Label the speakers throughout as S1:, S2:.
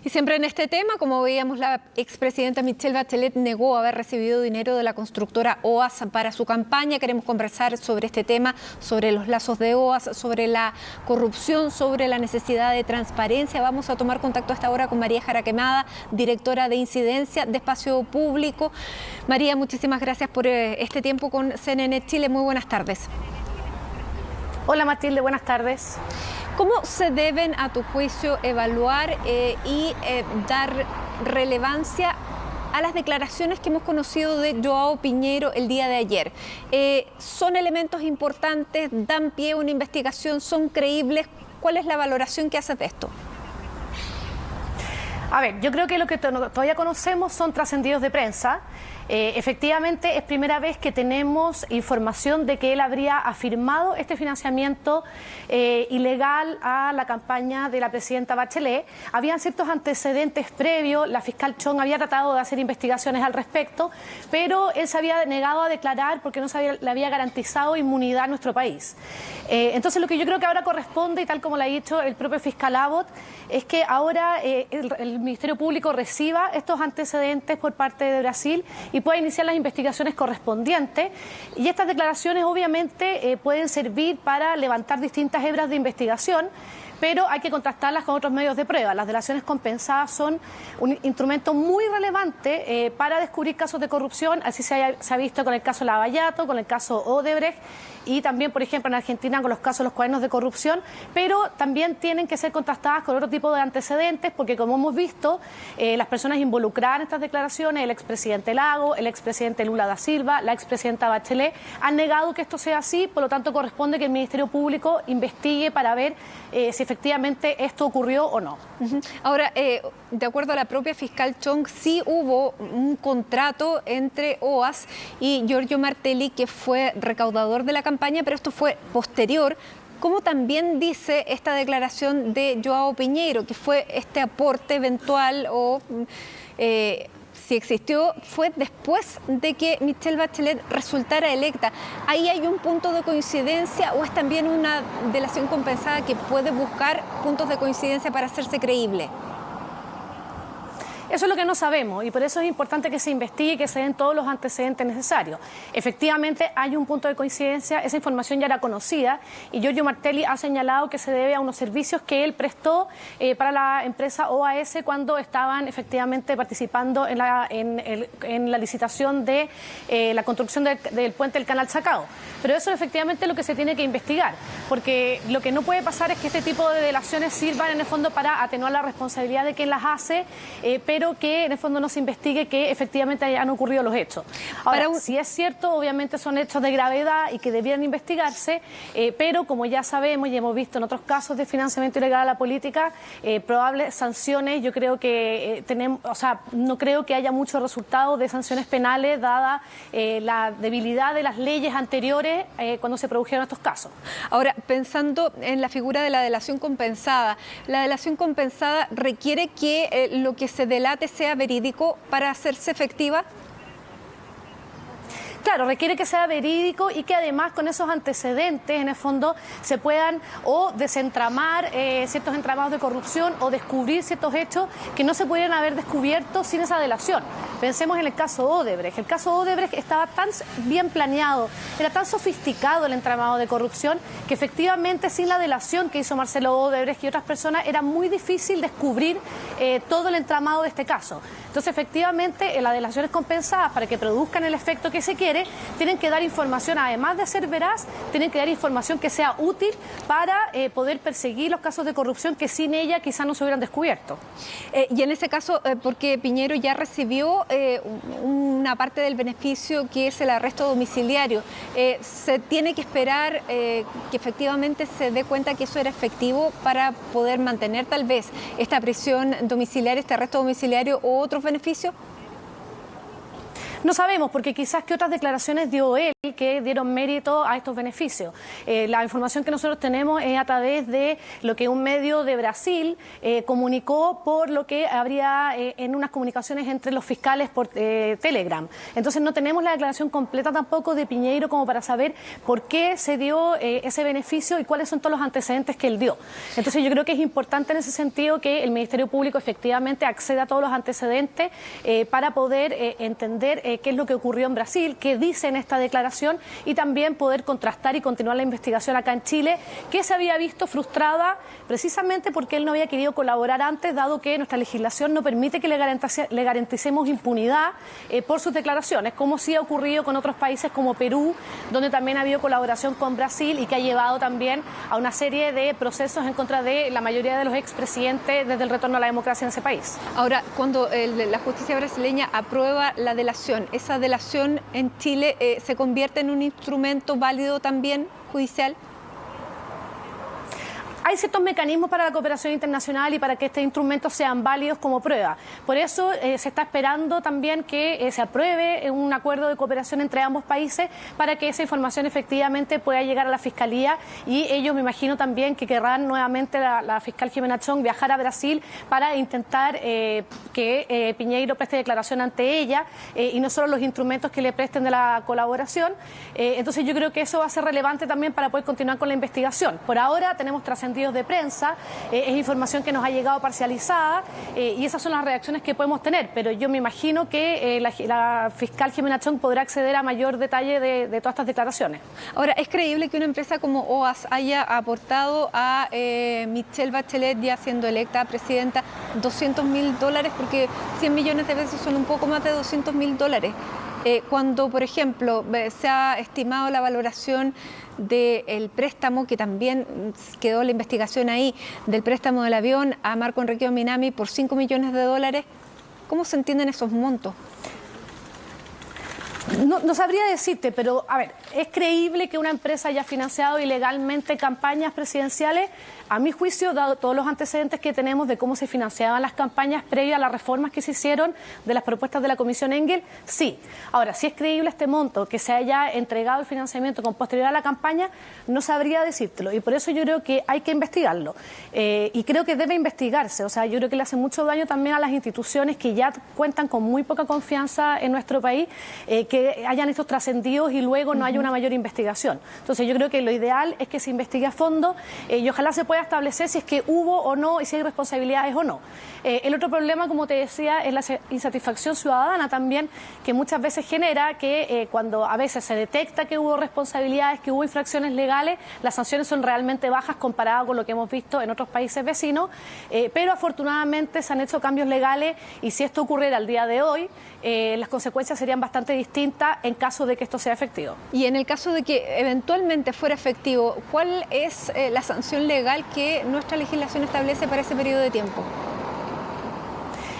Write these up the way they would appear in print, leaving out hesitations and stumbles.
S1: Y siempre en este tema, como veíamos, la expresidenta Michelle Bachelet negó haber recibido dinero de la constructora OAS para su campaña. Queremos conversar sobre este tema, sobre los lazos de OAS, sobre la corrupción, sobre la necesidad de transparencia. Vamos a tomar contacto a esta hora con María Jara Quemada, directora de Incidencia de Espacio Público. María, muchísimas gracias por este tiempo con CNN Chile. Muy buenas tardes.
S2: Hola Matilde, buenas tardes.
S1: ¿Cómo se deben, a tu juicio, evaluar y dar relevancia a las declaraciones que hemos conocido de João Pinheiro el día de ayer? ¿Son elementos importantes? ¿Dan pie a una investigación? ¿Son creíbles? ¿Cuál es la valoración que haces de esto?
S2: A ver, yo creo que lo que todavía conocemos son trascendidos de prensa. Efectivamente, es primera vez que tenemos información de que él habría afirmado este financiamiento ilegal a la campaña de la presidenta Bachelet. Habían ciertos antecedentes previos, la fiscal Chong había tratado de hacer investigaciones al respecto, pero él se había negado a declarar porque no le había garantizado inmunidad a nuestro país. Entonces, lo que yo creo que ahora corresponde, y tal como lo ha dicho el propio fiscal Abbott, es que ahora el Ministerio Público reciba estos antecedentes por parte de Brasil y pueda iniciar las investigaciones correspondientes. Y estas declaraciones obviamente pueden servir para levantar distintas hebras de investigación, pero hay que contrastarlas con otros medios de prueba. Las delaciones compensadas son un instrumento muy relevante para descubrir casos de corrupción, así se ha visto con el caso Lavallato, con el caso Odebrecht, y también, por ejemplo, en Argentina con los casos de los cuadernos de corrupción, pero también tienen que ser contrastadas con otro tipo de antecedentes, porque como hemos visto, las personas involucradas en estas declaraciones, el expresidente Lago, el expresidente Lula da Silva, la expresidenta Bachelet, han negado que esto sea así, por lo tanto corresponde que el Ministerio Público investigue para ver si efectivamente esto ocurrió o no.
S1: Ahora, de acuerdo a la propia fiscal Chong, sí hubo un contrato entre OAS y Giorgio Martelli, que fue recaudador de la campaña, pero esto fue posterior. Como también dice esta declaración de João Pinheiro, que fue este aporte eventual o si existió, fue después de que Michelle Bachelet resultara electa. ¿Ahí hay un punto de coincidencia o es también una delación compensada que puede buscar puntos de coincidencia para hacerse creíble?
S2: Eso es lo que no sabemos y por eso es importante que se investigue y que se den todos los antecedentes necesarios. Efectivamente, hay un punto de coincidencia, esa información ya era conocida y Giorgio Martelli ha señalado que se debe a unos servicios que él prestó para la empresa OAS cuando estaban efectivamente participando en la licitación de la construcción del puente del Canal Chacao. Pero eso efectivamente es lo que se tiene que investigar, porque lo que no puede pasar es que este tipo de delaciones sirvan en el fondo para atenuar la responsabilidad de quien las hace, pero que en el fondo no se investigue que efectivamente hayan ocurrido los hechos. Ahora, si es cierto, obviamente son hechos de gravedad y que debieran investigarse, pero como ya sabemos y hemos visto en otros casos de financiamiento ilegal a la política, probables sanciones, yo creo que no creo que haya mucho resultado de sanciones penales dada la debilidad de las leyes anteriores cuando se produjeron estos casos.
S1: Ahora, pensando en la figura de la delación compensada requiere que lo que se delate sea verídico para hacerse efectiva.
S2: Claro, requiere que sea verídico y que además con esos antecedentes en el fondo se puedan o desentramar ciertos entramados de corrupción o descubrir ciertos hechos que no se pudieran haber descubierto sin esa delación. Pensemos en el caso Odebrecht. El caso Odebrecht estaba tan bien planeado, era tan sofisticado el entramado de corrupción que efectivamente sin la delación que hizo Marcelo Odebrecht y otras personas era muy difícil descubrir todo el entramado de este caso. Entonces efectivamente las delaciones compensadas para que produzcan el efecto que se quiere tienen que dar información, además de ser veraz, tienen que dar información que sea útil para poder perseguir los casos de corrupción que sin ella quizás no se hubieran descubierto.
S1: Y en ese caso, porque Pinheiro ya recibió una parte del beneficio que es el arresto domiciliario, se tiene que esperar que efectivamente se dé cuenta que eso era efectivo para poder mantener tal vez esta prisión domiciliaria, este arresto domiciliario o otros beneficios.
S2: No sabemos, porque quizás que otras declaraciones dio él que dieron mérito a estos beneficios. La información que nosotros tenemos es a través de lo que un medio de Brasil comunicó por lo que habría en unas comunicaciones entre los fiscales por Telegram. Entonces no tenemos la declaración completa tampoco de Piñeiro como para saber por qué se dio ese beneficio y cuáles son todos los antecedentes que él dio. Entonces yo creo que es importante en ese sentido que el Ministerio Público efectivamente acceda a todos los antecedentes para poder entender qué es lo que ocurrió en Brasil, qué dice en esta declaración y también poder contrastar y continuar la investigación acá en Chile, que se había visto frustrada precisamente porque él no había querido colaborar antes, dado que nuestra legislación no permite que le garanticemos impunidad por sus declaraciones, como sí ha ocurrido con otros países como Perú, donde también ha habido colaboración con Brasil y que ha llevado también a una serie de procesos en contra de la mayoría de los expresidentes desde el retorno a la democracia en ese país.
S1: Ahora, cuando la justicia brasileña aprueba la delación, ¿esa delación en Chile se convierte en un instrumento válido también judicial?
S2: Hay ciertos mecanismos para la cooperación internacional y para que estos instrumentos sean válidos como prueba. Por eso se está esperando también que se apruebe un acuerdo de cooperación entre ambos países para que esa información efectivamente pueda llegar a la Fiscalía y ellos me imagino también que querrán nuevamente la fiscal Jimena Chong viajar a Brasil para intentar que Piñeiro preste declaración ante ella y no solo los instrumentos que le presten de la colaboración. Entonces yo creo que eso va a ser relevante también para poder continuar con la investigación. Por ahora tenemos trascendidos de prensa, es información que nos ha llegado parcializada y esas son las reacciones que podemos tener, pero yo me imagino que la fiscal Jimena Chong podrá acceder a mayor detalle de todas estas declaraciones.
S1: Ahora, ¿es creíble que una empresa como OAS haya aportado a Michelle Bachelet, ya siendo electa presidenta, $200.000? Porque 100 millones de pesos son un poco más de $200.000. Cuando, por ejemplo, se ha estimado la valoración del préstamo, que también quedó la investigación ahí, del préstamo del avión a Marco Enrique Minami por $5 millones, ¿cómo se entienden esos montos?
S2: No sabría decirte, pero a ver, ¿es creíble que una empresa haya financiado ilegalmente campañas presidenciales? A mi juicio, dado todos los antecedentes que tenemos de cómo se financiaban las campañas previas a las reformas que se hicieron de las propuestas de la Comisión Engel, sí. Ahora, si es creíble este monto, que se haya entregado el financiamiento con posterioridad a la campaña, no sabría decírtelo. Y por eso yo creo que hay que investigarlo. Y creo que debe investigarse. O sea, yo creo que le hace mucho daño también a las instituciones que ya cuentan con muy poca confianza en nuestro país, que hayan estos trascendidos y luego no haya una mayor investigación. Entonces yo creo que lo ideal es que se investigue a fondo y ojalá se pueda establecer si es que hubo o no y si hay responsabilidades o no. El otro problema, como te decía, es la insatisfacción ciudadana también, que muchas veces genera que cuando a veces se detecta que hubo responsabilidades, que hubo infracciones legales, las sanciones son realmente bajas comparadas con lo que hemos visto en otros países vecinos, pero afortunadamente se han hecho cambios legales y si esto ocurriera al día de hoy, las consecuencias serían bastante distintas en caso de que esto sea efectivo.
S1: Y en el caso de que eventualmente fuera efectivo, ¿cuál es la sanción legal que nuestra legislación establece para ese periodo de tiempo?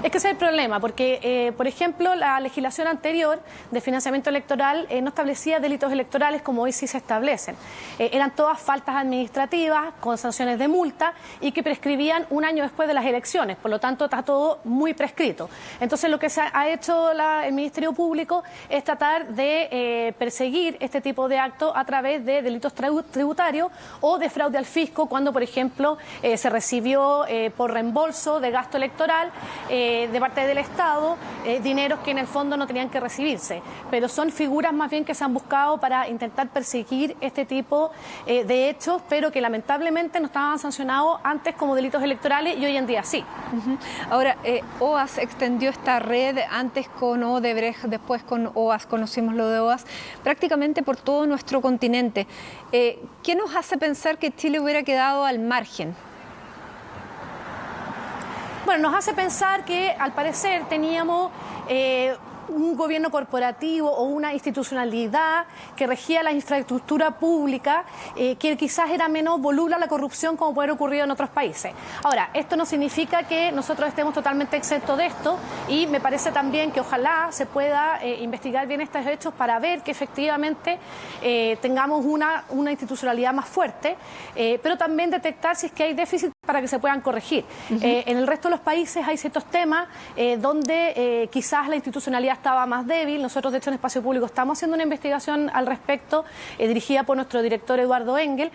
S2: Es que ese es el problema, porque, por ejemplo, la legislación anterior de financiamiento electoral no establecía delitos electorales como hoy sí se establecen. Eran todas faltas administrativas con sanciones de multa y que prescribían un año después de las elecciones. Por lo tanto, está todo muy prescrito. Entonces, lo que se ha hecho el Ministerio Público es tratar de perseguir este tipo de actos a través de delitos tributarios o de fraude al fisco, cuando, por ejemplo, se recibió por reembolso de gasto electoral de parte del Estado, dineros que en el fondo no tenían que recibirse, pero son figuras más bien que se han buscado para intentar perseguir este tipo de hechos, pero que lamentablemente no estaban sancionados antes como delitos electorales y hoy en día sí.
S1: Ahora, OAS extendió esta red antes con Odebrecht, después con OAS, conocimos lo de OAS, prácticamente por todo nuestro continente. ¿Qué nos hace pensar que Chile hubiera quedado al margen?
S2: Bueno, nos hace pensar que al parecer teníamos un gobierno corporativo o una institucionalidad que regía la infraestructura pública que quizás era menos voluble a la corrupción como puede ocurrir en otros países. Ahora, esto no significa que nosotros estemos totalmente exentos de esto y me parece también que ojalá se pueda investigar bien estos hechos para ver que efectivamente tengamos una institucionalidad más fuerte, pero también detectar si es que hay déficit para que se puedan corregir. En el resto de los países hay ciertos temas donde quizás la institucionalidad estaba más débil. Nosotros, de hecho, en Espacio Público estamos haciendo una investigación al respecto, dirigida por nuestro director Eduardo Engel,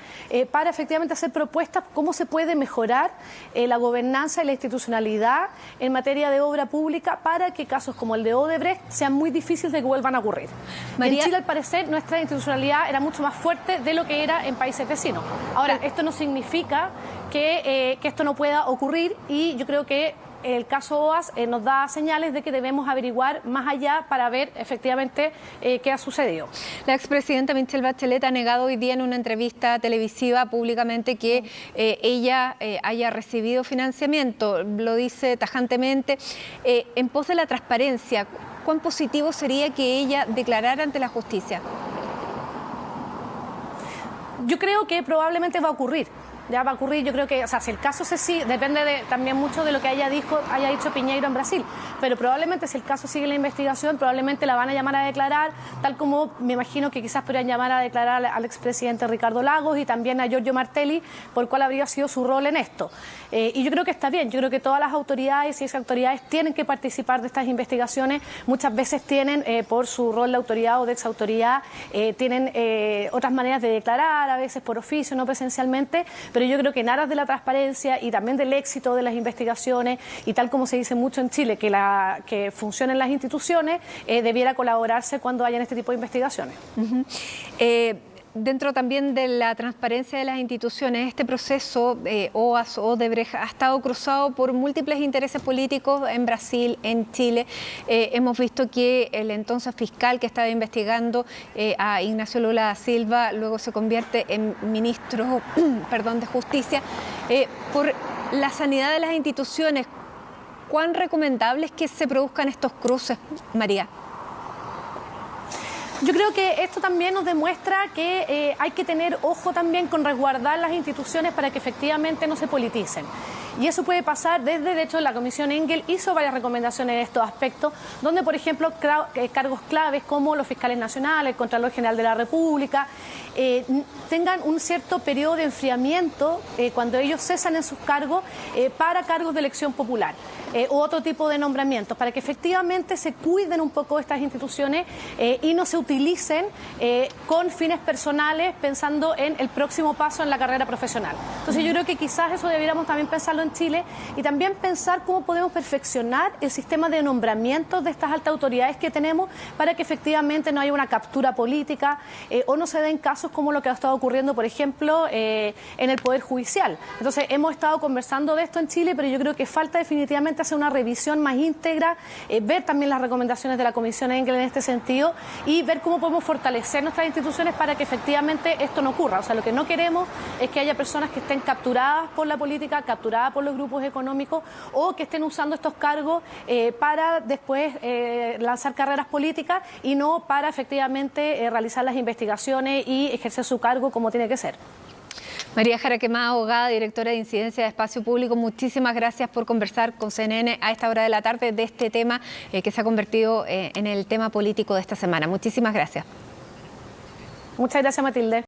S2: para efectivamente hacer propuestas cómo se puede mejorar la gobernanza y la institucionalidad en materia de obra pública para que casos como el de Odebrecht sean muy difíciles de que vuelvan a ocurrir. En Chile, al parecer, nuestra institucionalidad era mucho más fuerte de lo que era en países vecinos. Ahora, esto no significa que esto no pueda ocurrir, y yo creo que el caso OAS nos da señales de que debemos averiguar más allá para ver efectivamente qué ha sucedido.
S1: La expresidenta Michelle Bachelet ha negado hoy día en una entrevista televisiva públicamente que ella haya recibido financiamiento. Lo dice tajantemente. En pos de la transparencia, ¿cuán positivo sería que ella declarara ante la justicia?
S2: Yo creo que probablemente va a ocurrir. Ya va a ocurrir, yo creo que, o sea, si el caso sí, depende también mucho de lo que haya dicho Piñeiro en Brasil, pero probablemente si el caso sigue la investigación, probablemente la van a llamar a declarar, tal como me imagino que quizás podrían llamar a declarar al expresidente Ricardo Lagos y también a Giorgio Martelli, por cuál habría sido su rol en esto. Y yo creo que está bien, yo creo que todas las autoridades y esas autoridades tienen que participar de estas investigaciones, muchas veces tienen, por su rol de autoridad o de exautoridad, tienen otras maneras de declarar, a veces por oficio, no presencialmente, pero yo creo que en aras de la transparencia y también del éxito de las investigaciones, y tal como se dice mucho en Chile, que funcionen las instituciones, debiera colaborarse cuando hayan este tipo de investigaciones.
S1: Dentro también de la transparencia de las instituciones, este proceso OAS o Odebrecht ha estado cruzado por múltiples intereses políticos en Brasil, en Chile. Hemos visto que el entonces fiscal que estaba investigando a Ignacio Lula da Silva luego se convierte en ministro de Justicia. Por la sanidad de las instituciones, ¿cuán recomendable es que se produzcan estos cruces, María?
S2: Yo creo que esto también nos demuestra que hay que tener ojo también con resguardar las instituciones para que efectivamente no se politicen. Y eso puede pasar desde, de hecho, la Comisión Engel hizo varias recomendaciones en estos aspectos, donde, por ejemplo, cargos claves como los fiscales nacionales, el Contralor General de la República, tengan un cierto periodo de enfriamiento cuando ellos cesan en sus cargos para cargos de elección popular u otro tipo de nombramientos, para que efectivamente se cuiden un poco estas instituciones y no se utilicen con fines personales pensando en el próximo paso en la carrera profesional. Entonces yo creo que quizás eso debiéramos también pensarlo en Chile y también pensar cómo podemos perfeccionar el sistema de nombramientos de estas altas autoridades que tenemos para que efectivamente no haya una captura política o no se den casos como lo que ha estado ocurriendo, por ejemplo, en el Poder Judicial. Entonces hemos estado conversando de esto en Chile, pero yo creo que falta definitivamente hacer una revisión más íntegra, ver también las recomendaciones de la Comisión Engel en este sentido y ver cómo podemos fortalecer nuestras instituciones para que efectivamente esto no ocurra. O sea, lo que no queremos es que haya personas que estén capturadas por la política, capturadas por los grupos económicos o que estén usando estos cargos para después lanzar carreras políticas y no para efectivamente realizar las investigaciones y ejercer su cargo como tiene que ser.
S1: María Jara Quemada, abogada, directora de Incidencia de Espacio Público, muchísimas gracias por conversar con CNN a esta hora de la tarde de este tema que se ha convertido en el tema político de esta semana. Muchísimas gracias.
S2: Muchas gracias, Matilde.